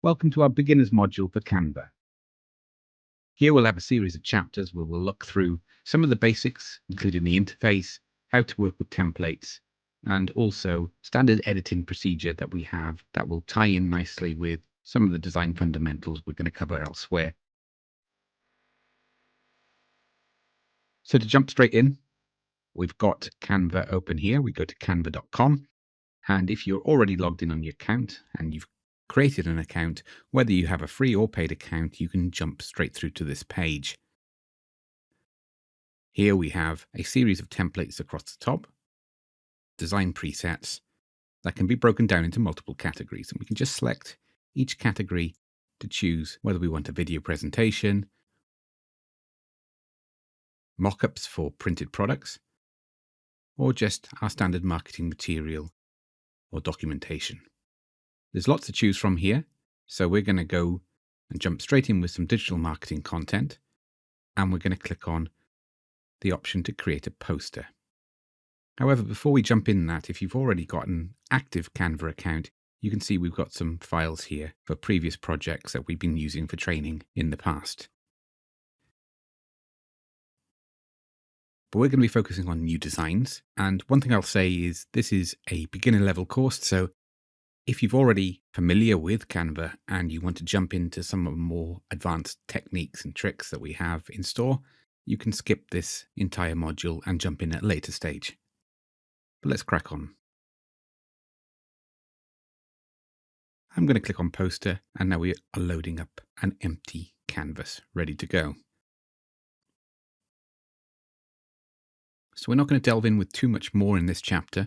Welcome to our beginners module for Canva. Here we'll have a series of chapters where we'll look through some of the basics, including the interface, how to work with templates, and also standard editing procedure that we have that will tie in nicely with some of the design fundamentals we're going to cover elsewhere. So to jump straight in, we've got Canva open here. We go to canva.com. And if you're already logged in on your account and you've created an account, whether you have a free or paid account, you can jump straight through to this page. Here we have a series of templates across the top, design presets that can be broken down into multiple categories. And we can just select each category to choose whether we want a video presentation, mock-ups for printed products, or just our standard marketing material or documentation. There's lots to choose from here, so we're going to go and jump straight in with some digital marketing content, and we're going to click on the option to create a poster. However, before we jump in that, if you've already got an active Canva account, you can see we've got some files here for previous projects that we've been using for training in the past. But we're going to be focusing on new designs, and one thing I'll say is this is a beginner level course, so if you're already familiar with Canva and you want to jump into some of the more advanced techniques and tricks that we have in store, you can skip this entire module and jump in at a later stage. But let's crack on. I'm going to click on Poster, and now we are loading up an empty canvas ready to go. So we're not going to delve in with too much more in this chapter,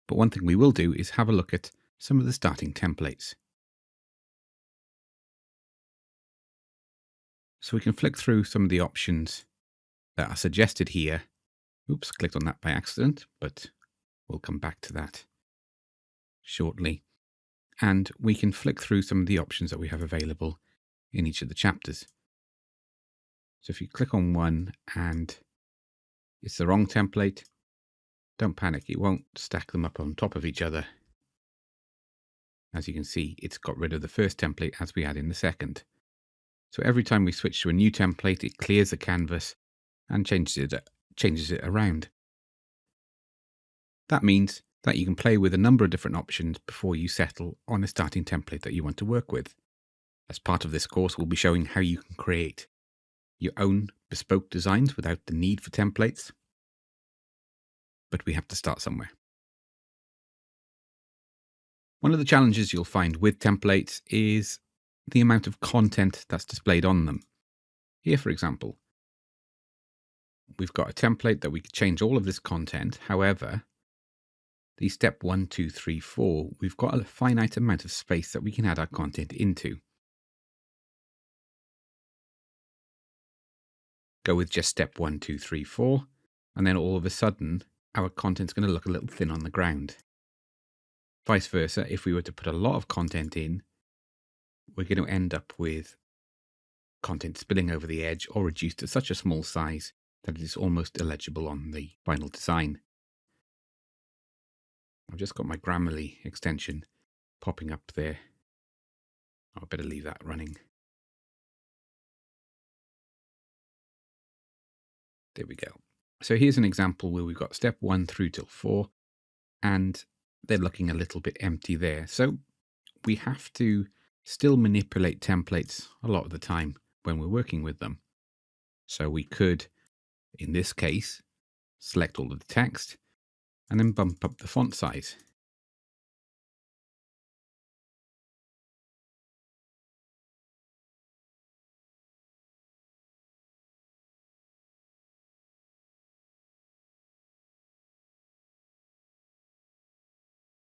but one thing we will do is have a look at some of the starting templates. So we can flick through some of the options that are suggested here. Oops, clicked on that by accident, but we'll come back to that shortly. And we can flick through some of the options that we have available in each of the chapters. So if you click on one and it's the wrong template, don't panic, it won't stack them up on top of each other. As you can see, it's got rid of the first template as we add in the second. So every time we switch to a new template, it clears the canvas and changes it around. That means that you can play with a number of different options before you settle on a starting template that you want to work with. As part of this course, we'll be showing how you can create your own bespoke designs without the need for templates. But we have to start somewhere. One of the challenges you'll find with templates is the amount of content that's displayed on them. Here, for example, we've got a template that we could change all of this content. However, the step 1, 2, 3, 4, we've got a finite amount of space that we can add our content into. Go with just step 1, 2, 3, 4, and then all of a sudden, our content's going to look a little thin on the ground. Vice versa, if we were to put a lot of content in, we're going to end up with content spilling over the edge or reduced to such a small size that it is almost illegible on the final design. I've just got my Grammarly extension popping up there. I better leave that running. There we go. So here's an example where we've got step 1 through till 4, and they're looking a little bit empty there. So we have to still manipulate templates a lot of the time when we're working with them. So we could, in this case, select all of the text and then bump up the font size.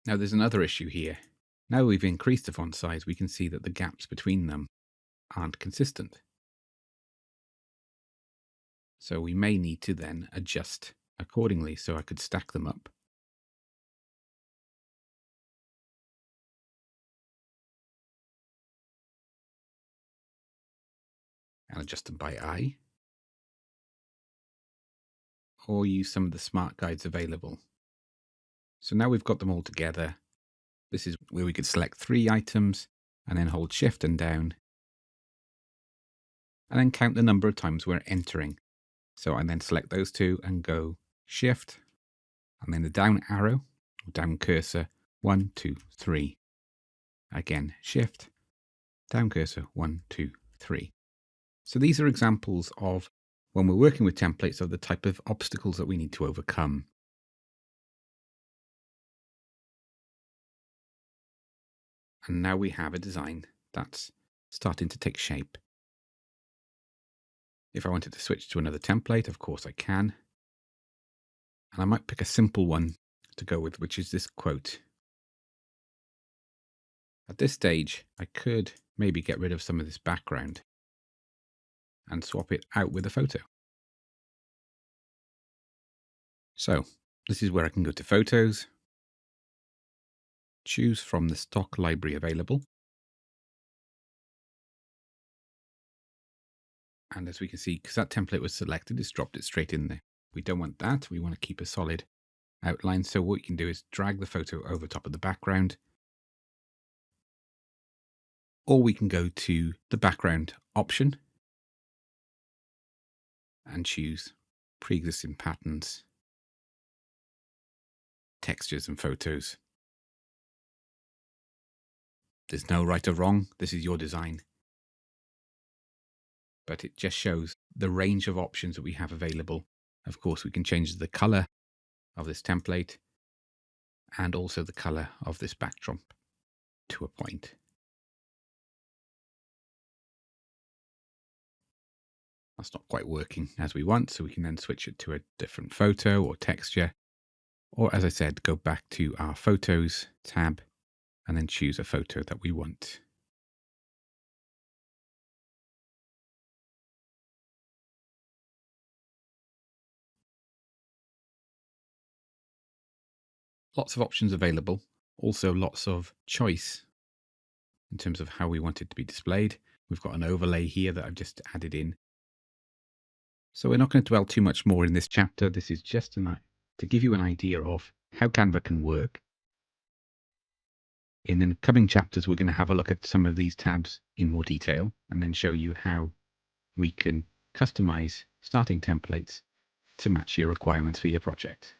Now there's another issue here. Now we've increased the font size, we can see that the gaps between them aren't consistent. So we may need to then adjust accordingly, so I could stack them up. And adjust them by eye. Or use some of the smart guides available. So now we've got them all together. This is where we could select 3 items and then hold Shift and down, and then count the number of times we're entering. So I then select those two and go Shift, and then the down arrow, or down cursor, 1, 2, 3. Again, Shift, down cursor, 1, 2, 3. So these are examples of when we're working with templates of the type of obstacles that we need to overcome. And now we have a design that's starting to take shape. If I wanted to switch to another template, of course I can. And I might pick a simple one to go with, which is this quote. At this stage, I could maybe get rid of some of this background and swap it out with a photo. So this is where I can go to Photos, choose from the stock library available. And as we can see, because that template was selected, it's dropped it straight in there. We don't want that. We want to keep a solid outline. So what you can do is drag the photo over top of the background. Or we can go to the background option and choose pre-existing patterns, textures and photos. There's no right or wrong. This is your design. But it just shows the range of options that we have available. Of course, we can change the color of this template and also the color of this backdrop to a point. That's not quite working as we want, so we can then switch it to a different photo or texture. Or as I said, go back to our Photos tab and then choose a photo that we want. Lots of options available, also lots of choice in terms of how we want it to be displayed. We've got an overlay here that I've just added in. So we're not going to dwell too much more in this chapter. This is just to give you an idea of how Canva can work. In the coming chapters, we're going to have a look at some of these tabs in more detail and then show you how we can customize starting templates to match your requirements for your project.